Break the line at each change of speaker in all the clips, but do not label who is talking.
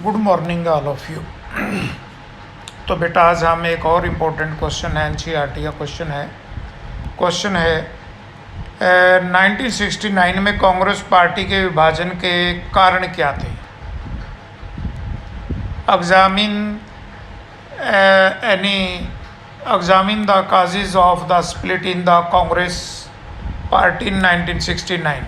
Good morning all of you. तो बेटा आज हम एक और इम्पोर्टेंट क्वेश्चन है, एनसीईआरटी का क्वेश्चन है 1969 में कांग्रेस पार्टी के विभाजन के कारण क्या थे। Examine the causes of the split in the Congress party in 1969।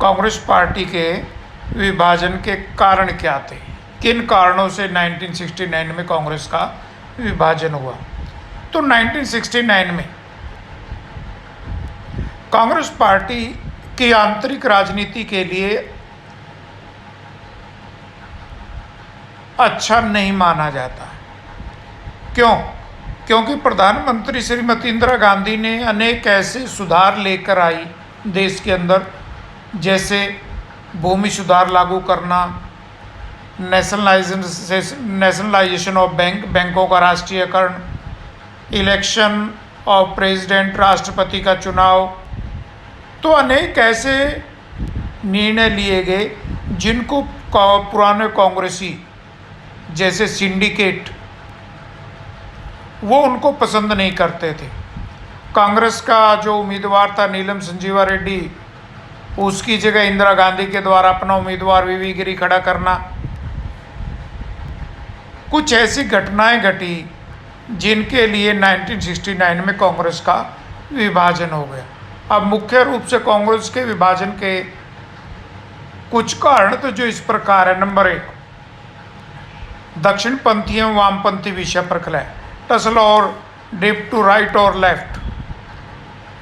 Congress party के विभाजन के कारण क्या थे, किन कारणों से 1969 में कांग्रेस का विभाजन हुआ। तो 1969 में कांग्रेस पार्टी की आंतरिक राजनीति के लिए अच्छा नहीं माना जाता। क्यों? क्योंकि प्रधानमंत्री श्रीमती इंदिरा गांधी ने अनेक ऐसे सुधार लेकर आई देश के अंदर, जैसे भूमि सुधार लागू करना, नेशनलाइजेशन ऑफ बैंकों का राष्ट्रीयकरण, इलेक्शन ऑफ प्रेसिडेंट, राष्ट्रपति का चुनाव। तो अनेक ऐसे निर्णय लिए गए जिनको पुराने कांग्रेसी जैसे सिंडिकेट वो उनको पसंद नहीं करते थे। कांग्रेस का जो उम्मीदवार था नीलम संजीवा रेड्डी, उसकी जगह इंदिरा गांधी के द्वारा अपना उम्मीदवार वीवी गिरी खड़ा करना, कुछ ऐसी घटनाएं घटी जिनके लिए 1969 में कांग्रेस का विभाजन हो गया। अब मुख्य रूप से कांग्रेस के विभाजन के कुछ कारण तो जो इस प्रकार है। नंबर 1, दक्षिणपंथी एवं वामपंथी विषय पर खिलाए, टसल और डिप टू राइट और लेफ्ट।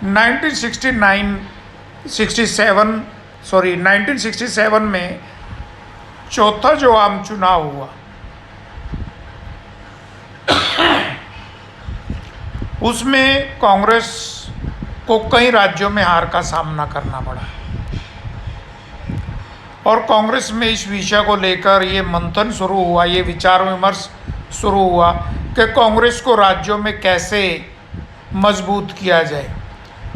1967 में चौथा जो आम चुनाव हुआ उसमें कांग्रेस को कई राज्यों में हार का सामना करना पड़ा और कांग्रेस में इस विषय को लेकर ये मंथन शुरू हुआ, ये विचार विमर्श शुरू हुआ कि कांग्रेस को राज्यों में कैसे मजबूत किया जाए।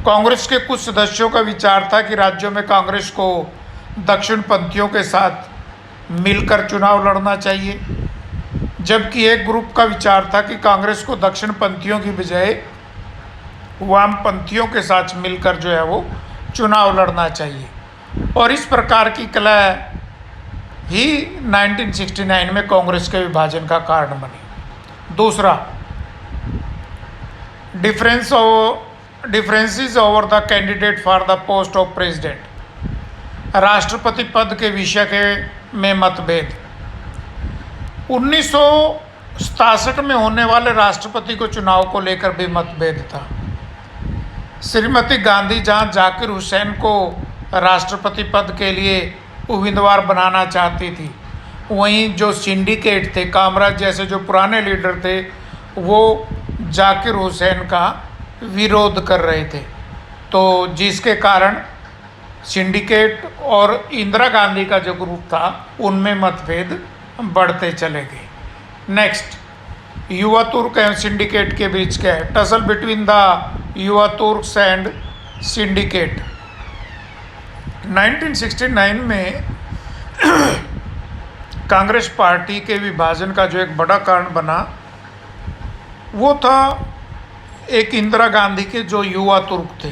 कांग्रेस के कुछ सदस्यों का विचार था कि राज्यों में कांग्रेस को दक्षिणपंथियों के साथ मिलकर चुनाव लड़ना चाहिए, जबकि एक ग्रुप का विचार था कि कांग्रेस को दक्षिणपंथियों की बजाय वामपंथियों के साथ मिलकर जो है वो चुनाव लड़ना चाहिए। और इस प्रकार की कला ही 1969 में कांग्रेस के विभाजन का कारण बनी। दूसरा, differences over the candidate for the post of president, राष्ट्रपति पद के विषय के में मतभेद। 1967 में होने वाले राष्ट्रपति को चुनाव को लेकर भी मतभेद था। श्रीमती गांधी जहां जाकिर हुसैन को राष्ट्रपति पद के लिए उम्मीदवार बनाना चाहती थी, वहीं जो सिंडिकेट थे, कामराज जैसे जो पुराने लीडर थे, वो जाकिर हुसैन का विरोध कर रहे थे। तो जिसके कारण सिंडिकेट और इंदिरा गांधी का जो ग्रुप था उनमें मतभेद बढ़ते चले गए। नेक्स्ट, युवा तुर्क एवं सिंडिकेट के बीच क्या है, टसल बिटवीन द युवा तुर्क्स एंड सिंडिकेट। 1969 में कांग्रेस पार्टी के विभाजन का जो एक बड़ा कारण बना वो था एक इंदिरा गांधी के जो युवा तुर्क थे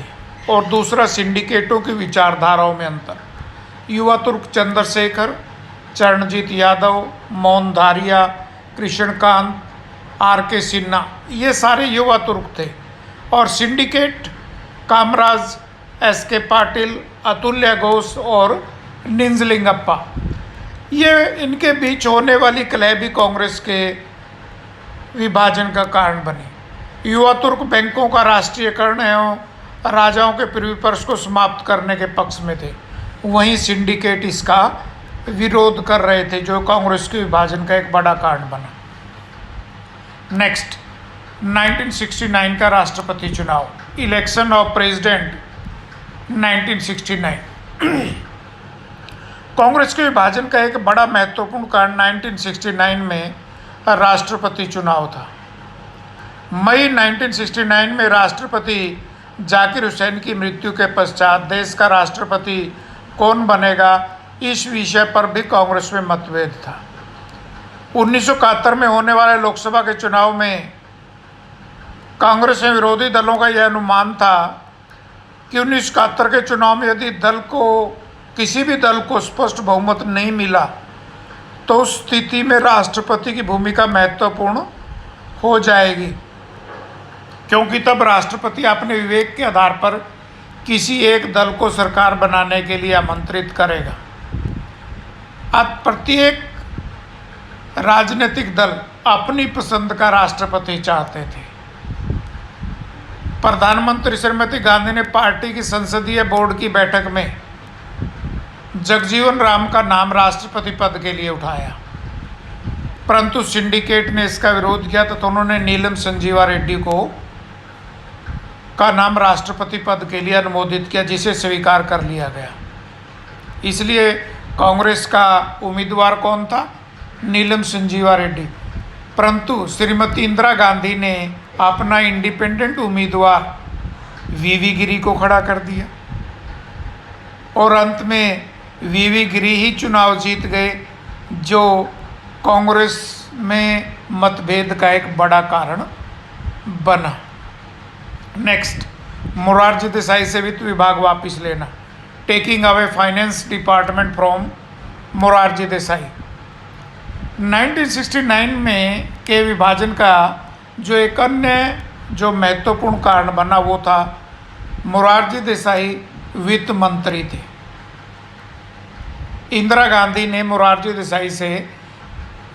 और दूसरा सिंडिकेटों की विचारधाराओं में अंतर। युवा तुर्क चंद्रशेखर, चरणजीत यादव, मोहन धारिया, कृष्णकांत, आर.के. सिन्हा, ये सारे युवा तुर्क थे। और सिंडिकेट कामराज, एस.के. पाटिल, अतुल्य घोष और निंजलिंगप्पा, ये इनके बीच होने वाली कलह भी कांग्रेस के विभाजन का कारण बनी। युवा तुर्क बैंकों का राष्ट्रीयकरण एवं राजाओं के प्रिविपर्स को समाप्त करने के पक्ष में थे, वहीं सिंडिकेट इसका विरोध कर रहे थे, जो कांग्रेस के विभाजन का एक बड़ा कारण बना। नेक्स्ट, 1969 का राष्ट्रपति चुनाव, इलेक्शन ऑफ प्रेसिडेंट 1969। कांग्रेस के विभाजन का एक बड़ा महत्वपूर्ण कारण 1969 में राष्ट्रपति चुनाव था। मई 1969 में राष्ट्रपति जाकिर हुसैन की मृत्यु के पश्चात देश का राष्ट्रपति कौन बनेगा, इस विषय पर भी कांग्रेस में मतभेद था। 1971 में होने वाले लोकसभा के चुनाव में कांग्रेस में विरोधी दलों का यह अनुमान था कि 1971 के चुनाव में यदि किसी भी दल को स्पष्ट बहुमत नहीं मिला तो उस स्थिति में राष्ट्रपति की भूमिका महत्वपूर्ण हो जाएगी, क्योंकि तब राष्ट्रपति अपने विवेक के आधार पर किसी एक दल को सरकार बनाने के लिए आमंत्रित करेगा। अब प्रत्येक राजनीतिक दल अपनी पसंद का राष्ट्रपति चाहते थे। प्रधानमंत्री श्रीमती गांधी ने पार्टी की संसदीय बोर्ड की बैठक में जगजीवन राम का नाम राष्ट्रपति पद के लिए उठाया, परंतु सिंडिकेट ने इसका विरोध किया तथा उन्होंने नीलम संजीवा रेड्डी का नाम राष्ट्रपति पद के लिए अनुमोदित किया, जिसे स्वीकार कर लिया गया। इसलिए कांग्रेस का उम्मीदवार कौन था? नीलम संजीवा रेड्डी। परंतु श्रीमती इंदिरा गांधी ने अपना इंडिपेंडेंट उम्मीदवार वीवी गिरी को खड़ा कर दिया और अंत में वीवी गिरी ही चुनाव जीत गए, जो कांग्रेस में मतभेद का एक बड़ा कारण बना। नेक्स्ट, मोरारजी देसाई से वित्त विभाग वापस लेना, taking away finance department from Morarji Desai. 1969 में के विभाजन का जो एक अन्य जो महत्वपूर्ण कारण बना वो था मोरारजी देसाई वित्त मंत्री थे। इंदिरा गांधी ने मोरारजी देसाई से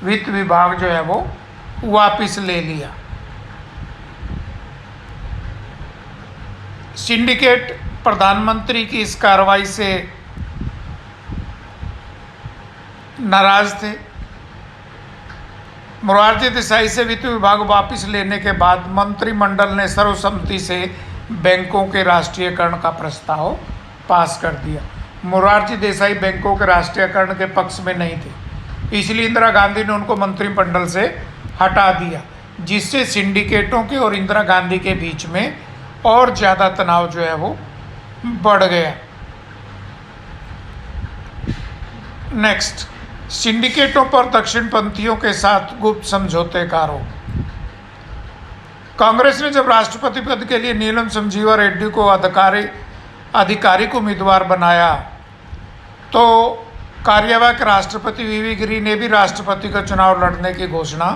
वित्त विभाग जो है वो वापस ले लिया। सिंडिकेट प्रधानमंत्री की इस कार्रवाई से नाराज थे। मोरारजी देसाई से वित्त विभाग वापस लेने के बाद मंत्रिमंडल ने सर्वसम्मति से बैंकों के राष्ट्रीयकरण का प्रस्ताव पास कर दिया। मोरारजी देसाई बैंकों के राष्ट्रीयकरण के पक्ष में नहीं थे, इसलिए इंदिरा गांधी ने उनको मंत्रिमंडल से हटा दिया, जिससे सिंडिकेटों के और इंदिरा गांधी के बीच में और ज़्यादा तनाव जो है वो बढ़ गया। नेक्स्ट, सिंडिकेटों पर दक्षिणपंथियों के साथ गुप्त समझौते का आरोप। कांग्रेस ने जब राष्ट्रपति पद के लिए नीलम संजीवा रेड्डी को आधिकारिक उम्मीदवार बनाया तो कार्यवाहक राष्ट्रपति वीवी गिरी ने भी राष्ट्रपति का चुनाव लड़ने की घोषणा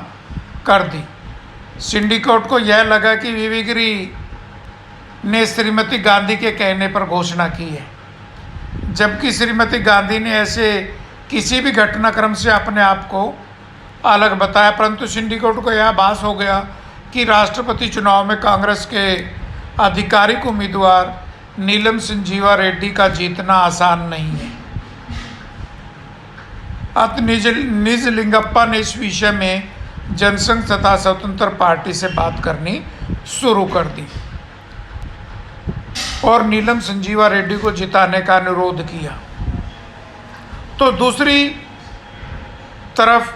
कर दी। सिंडिकेट को यह लगा कि वीवी गिरी ने श्रीमती गांधी के कहने पर घोषणा की है, जबकि श्रीमती गांधी ने ऐसे किसी भी घटनाक्रम से अपने आप को अलग बताया। परंतु सिंडिकेट को यह आभास हो गया कि राष्ट्रपति चुनाव में कांग्रेस के आधिकारिक उम्मीदवार नीलम संजीवा रेड्डी का जीतना आसान नहीं है। अत निजलिंगप्पा ने इस विषय में जनसंघ तथा स्वतंत्र पार्टी से बात करनी शुरू कर दी और नीलम संजीवा रेड्डी को जिताने का अनुरोध किया। तो दूसरी तरफ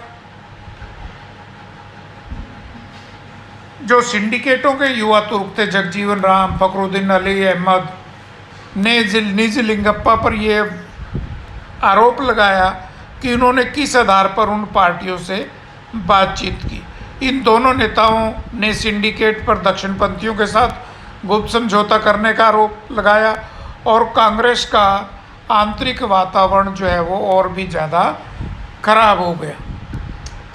जो सिंडिकेटों के युवा तुर्क थे जगजीवन राम, फखरुद्दीन अली अहमद ने निजलिंगप्पा पर यह आरोप लगाया कि उन्होंने किस आधार पर उन पार्टियों से बातचीत की। इन दोनों नेताओं ने सिंडिकेट पर दक्षिणपंथियों के साथ गुप्त समझौता करने का आरोप लगाया और कांग्रेस का आंतरिक वातावरण जो है वो और भी ज़्यादा खराब हो गया।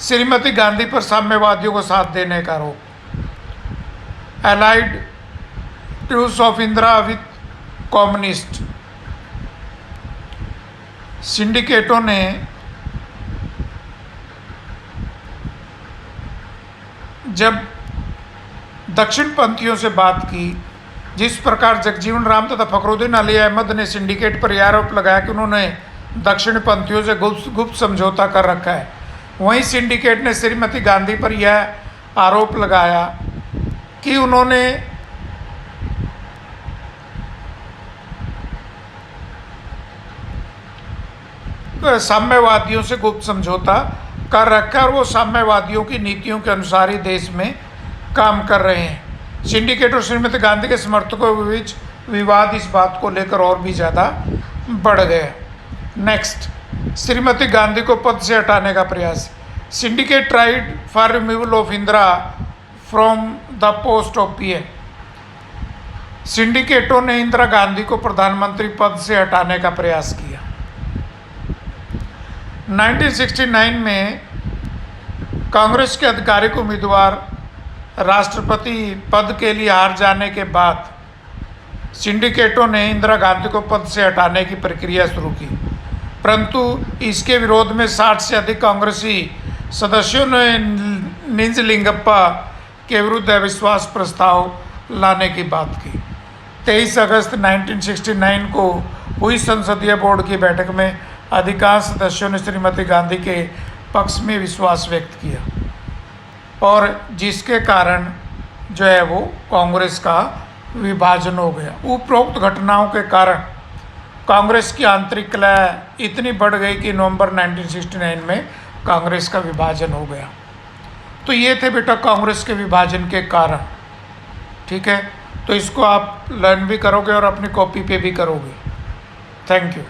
श्रीमती गांधी पर साम्यवादियों को साथ देने का आरोप, allied truce of Indira with communist. सिंडिकेटों ने जब दक्षिणपंथियों से बात की, जिस प्रकार जगजीवन राम तथा फखरुद्दीन अली अहमद ने सिंडिकेट पर यह आरोप लगाया कि उन्होंने दक्षिणपंथियों से गुप्त समझौता कर रखा है, वहीं सिंडिकेट ने श्रीमती गांधी पर यह आरोप लगाया कि उन्होंने साम्यवादियों से गुप्त समझौता कर रखा है और वो साम्यवादियों की नीतियों के अनुसार ही देश में काम कर रहे हैं। सिंडिकेट और श्रीमती गांधी के समर्थकों के बीच विवाद इस बात को लेकर और भी ज़्यादा बढ़ गया। नेक्स्ट, श्रीमती गांधी को पद से हटाने का प्रयास। Syndicate tried for removal of Indira from the post of PM. सिंडिकेटों ने इंदिरा गांधी को प्रधानमंत्री पद से हटाने का प्रयास किया। 1969 में कांग्रेस के आधिकारिक उम्मीदवार राष्ट्रपति पद के लिए हार जाने के बाद सिंडिकेटों ने इंदिरा गांधी को पद से हटाने की प्रक्रिया शुरू की, परंतु इसके विरोध में 60 से अधिक कांग्रेसी सदस्यों ने निजलिंगप्पा के विरुद्ध अविश्वास प्रस्ताव लाने की बात की। 23 अगस्त 1969 को हुई संसदीय बोर्ड की बैठक में अधिकांश सदस्यों ने श्रीमती गांधी के पक्ष में विश्वास व्यक्त किया और जिसके कारण जो है वो कांग्रेस का विभाजन हो गया। उपरोक्त घटनाओं के कारण कांग्रेस की आंतरिक कलह इतनी बढ़ गई कि नवंबर 1969 में कांग्रेस का विभाजन हो गया। तो ये थे बेटा कांग्रेस के विभाजन के कारण। ठीक है, तो इसको आप लर्न भी करोगे और अपनी कॉपी पे भी करोगे। Thank you.